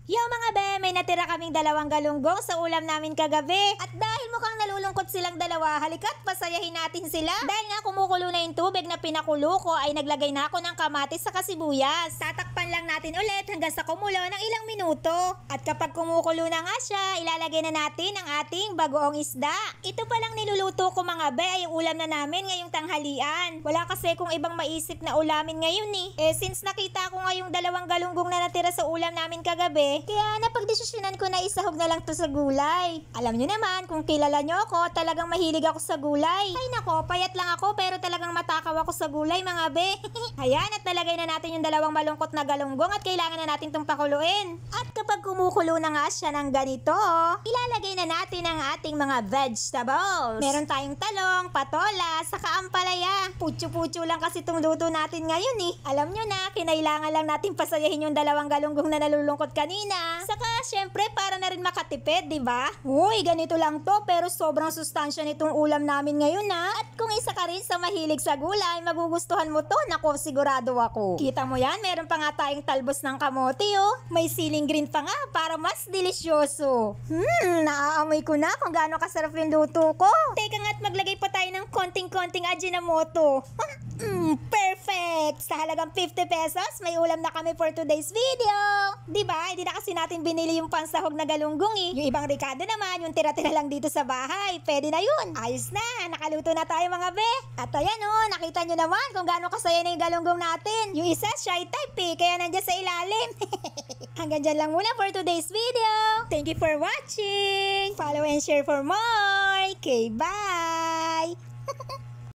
Yo mga be, may natira kaming 2 galunggong sa ulam namin kagabi. At dahil mukhang nalulungkot silang dalawa, halika't pasayahin natin sila. Dahil nga kumukulo na yung tubig na pinakulo ko, ay naglagay na ako ng kamatis sa sibuyas. Tatakpan lang natin ulit hanggang sa kumulo ng ilang minuto. At kapag kumukulo na nga siya, ilalagay na natin ang ating bagoong isda. Ito palang niluluto ko mga be, ay yung ulam na namin ngayong tanghalian. Wala kasi kung ibang maisip na ulamin ngayon since nakita ko nga yung 2 galunggong na natira sa ulam namin kagabi, kaya napagdesisyonan ko na isahog na lang to sa gulay. Alam nyo naman, kung kilala nyo ako, talagang mahilig ako sa gulay. Ay nako, payat lang ako pero talagang matakaw ako sa gulay mga be. Ayan, at nalagay na natin yung 2 malungkot na galunggong at kailangan na natin itong pakuluin. At kapag kumukulo na nga siya ng ganito, ilalagay na natin ang ating mga vegetables. Meron tayong talong, patola, saka ampalaya. Putyo-putyo lang kasi itong luto natin ngayon Alam nyo na, kinailangan lang natin pasayahin yung 2 galunggong na nalulungkot kanina. Saka, syempre, para na rin makatipid, di ba? Uy, ganito lang to, pero sobrang sustansya nitong ulam namin ngayon At kung isa ka rin sa mahilig sa gulay, magugustuhan mo to. Nako, sigurado ako. Kita mo yan, meron pa nga tayong talbos ng kamote, May siling green pa nga, para mas delisyoso. Naaamoy ko na kung gaano kasarap yung luto ko. Teka nga at maglagay pa tayo ng konting-konting Ajinomoto. Perfect! Sa halagang 50 pesos, may ulam na kami for today's video. Diba? Hindi na kasi natin binili yung pansahog na galunggong Yung ibang ricado naman, yung tira-tira lang dito sa bahay. Pwede na yun. Ayos na, nakaluto na tayo mga be. At ayan nakita nyo naman kung gaano kasaya na yung galunggong natin. Yung isa, shy type kaya nandiyan sa ilalim. Hanggang dyan lang muna for today's video. Thank you for watching. Follow and share for more. Okay, bye!